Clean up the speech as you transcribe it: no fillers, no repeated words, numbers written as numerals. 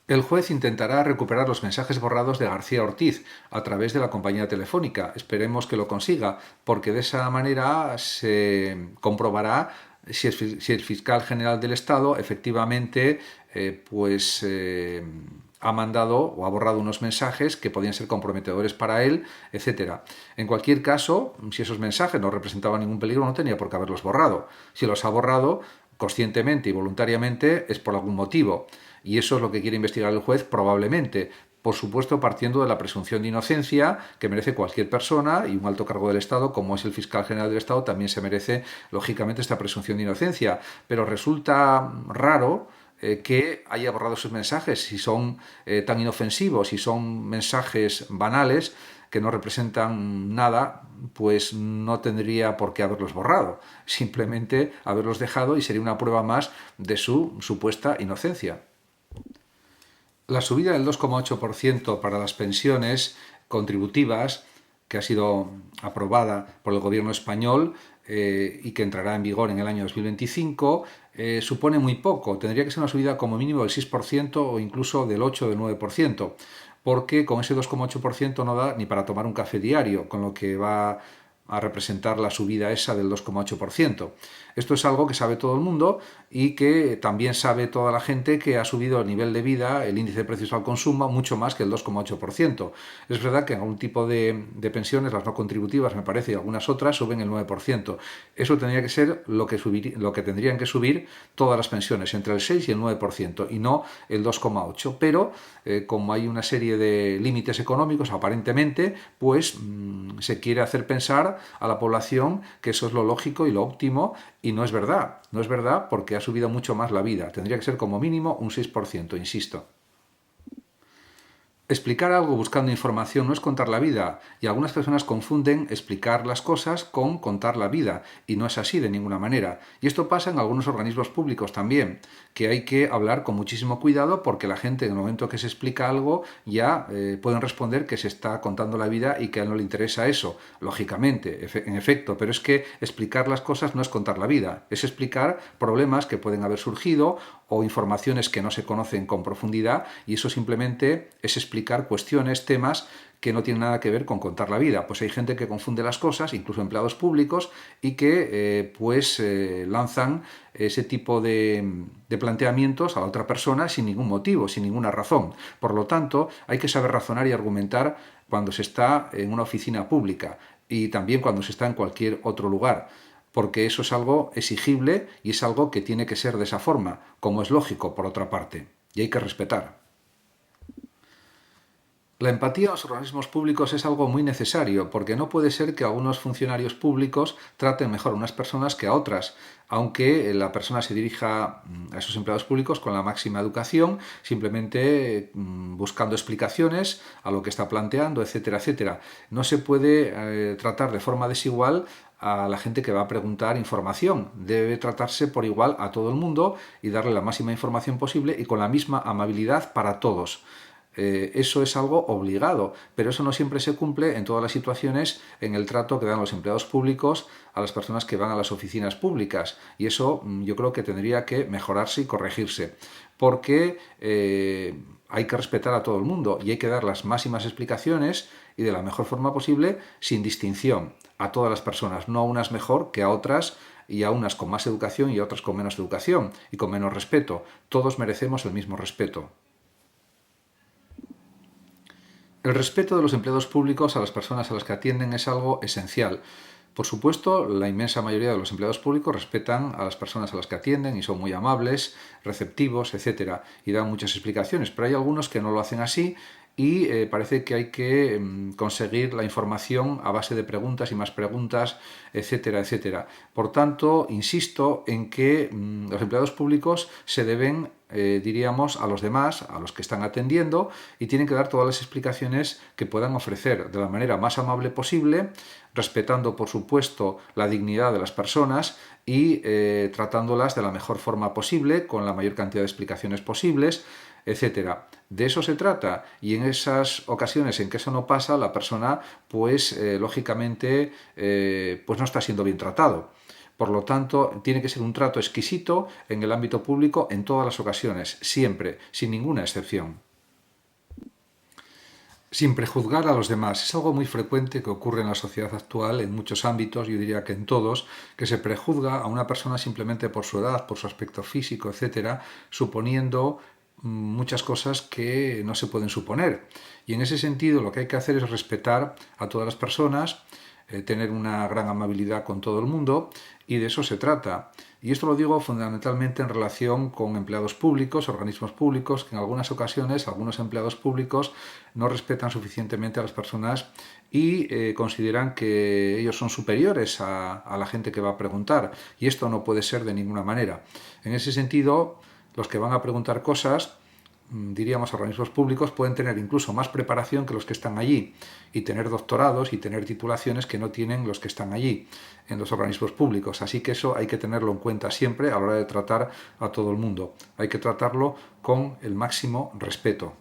El juez intentará recuperar los mensajes borrados de García Ortiz a través de la compañía telefónica. Esperemos que lo consiga, porque de esa manera se comprobará si el fiscal general del Estado efectivamente ha mandado o ha borrado unos mensajes que podían ser comprometedores para él, etcétera. En cualquier caso, si esos mensajes no representaban ningún peligro, no tenía por qué haberlos borrado. Si los ha borrado conscientemente y voluntariamente es por algún motivo. Y eso es lo que quiere investigar el juez probablemente. Por supuesto, partiendo de la presunción de inocencia que merece cualquier persona, y un alto cargo del Estado, como es el fiscal general del Estado, también se merece, lógicamente, esta presunción de inocencia. Pero resulta raro que haya borrado sus mensajes, si son tan inofensivos, si son mensajes banales que no representan nada, pues no tendría por qué haberlos borrado, simplemente haberlos dejado y sería una prueba más de su supuesta inocencia. La subida del 2,8% para las pensiones contributivas, que ha sido aprobada por el gobierno español y que entrará en vigor en el año 2025, supone muy poco. Tendría que ser una subida como mínimo del 6% o incluso del 8 o del 9%, porque con ese 2,8% no da ni para tomar un café diario, con lo que va a representar la subida esa del 2,8%. Esto es algo que sabe todo el mundo y que también sabe toda la gente que ha subido el nivel de vida, el índice de precios al consumo, mucho más que el 2,8%. Es verdad que en algún tipo de pensiones, las no contributivas, me parece, y algunas otras, suben el 9%. Eso tendría que ser lo que tendrían que subir todas las pensiones, entre el 6 y el 9%, y no el 2,8%. Pero, como hay una serie de límites económicos, aparentemente, pues se quiere hacer pensar a la población que eso es lo lógico y lo óptimo, y no es verdad. No es verdad porque ha subido mucho más la vida. Tendría que ser como mínimo un 6%, insisto. Explicar algo buscando información no es contar la vida, y algunas personas confunden explicar las cosas con contar la vida, y no es así de ninguna manera. Y esto pasa en algunos organismos públicos también, que hay que hablar con muchísimo cuidado porque la gente en el momento que se explica algo ya pueden responder que se está contando la vida y que a él no le interesa eso, lógicamente, en efecto, pero es que explicar las cosas no es contar la vida, es explicar problemas que pueden haber surgido o informaciones que no se conocen con profundidad, y eso simplemente es explicar cuestiones, temas que no tienen nada que ver con contar la vida. Pues hay gente que confunde las cosas, incluso empleados públicos, y que lanzan ese tipo de planteamientos a la otra persona sin ningún motivo, sin ninguna razón. Por lo tanto, hay que saber razonar y argumentar cuando se está en una oficina pública y también cuando se está en cualquier otro lugar, porque eso es algo exigible y es algo que tiene que ser de esa forma, como es lógico por otra parte, y hay que respetar. La empatía a los organismos públicos es algo muy necesario, porque no puede ser que algunos funcionarios públicos traten mejor a unas personas que a otras, aunque la persona se dirija a esos empleados públicos con la máxima educación, simplemente buscando explicaciones a lo que está planteando, etcétera, etcétera. No se puede tratar de forma desigual a la gente que va a preguntar información. Debe tratarse por igual a todo el mundo y darle la máxima información posible y con la misma amabilidad para todos. Eso es algo obligado, pero eso no siempre se cumple en todas las situaciones en el trato que dan los empleados públicos a las personas que van a las oficinas públicas, y eso yo creo que tendría que mejorarse y corregirse, porque hay que respetar a todo el mundo y hay que dar las máximas explicaciones y de la mejor forma posible, sin distinción, a todas las personas, no a unas mejor que a otras, y a unas con más educación y a otras con menos educación y con menos respeto. Todos merecemos el mismo respeto. El respeto de los empleados públicos a las personas a las que atienden es algo esencial. Por supuesto, la inmensa mayoría de los empleados públicos respetan a las personas a las que atienden y son muy amables, receptivos, etcétera, y dan muchas explicaciones, pero hay algunos que no lo hacen así y parece que hay que conseguir la información a base de preguntas y más preguntas, etcétera, etcétera. Por tanto, insisto en que los empleados públicos se deben, diríamos, a los demás, a los que están atendiendo, y tienen que dar todas las explicaciones que puedan ofrecer de la manera más amable posible, respetando, por supuesto, la dignidad de las personas y tratándolas de la mejor forma posible, con la mayor cantidad de explicaciones posibles, etcétera. De eso se trata, y en esas ocasiones en que eso no pasa, la persona, pues lógicamente, pues no está siendo bien tratado. Por lo tanto, tiene que ser un trato exquisito en el ámbito público en todas las ocasiones, siempre, sin ninguna excepción. Sin prejuzgar a los demás. Es algo muy frecuente que ocurre en la sociedad actual, en muchos ámbitos, yo diría que en todos, que se prejuzga a una persona simplemente por su edad, por su aspecto físico, etcétera, suponiendo muchas cosas que no se pueden suponer. Y en ese sentido lo que hay que hacer es respetar a todas las personas, tener una gran amabilidad con todo el mundo, y de eso se trata. Y esto lo digo fundamentalmente en relación con empleados públicos, organismos públicos, que en algunas ocasiones algunos empleados públicos no respetan suficientemente a las personas y consideran que ellos son superiores a la gente que va a preguntar. Y esto no puede ser de ninguna manera. En ese sentido, los que van a preguntar cosas, diríamos, organismos públicos, pueden tener incluso más preparación que los que están allí y tener doctorados y tener titulaciones que no tienen los que están allí en los organismos públicos. Así que eso hay que tenerlo en cuenta siempre a la hora de tratar a todo el mundo. Hay que tratarlo con el máximo respeto.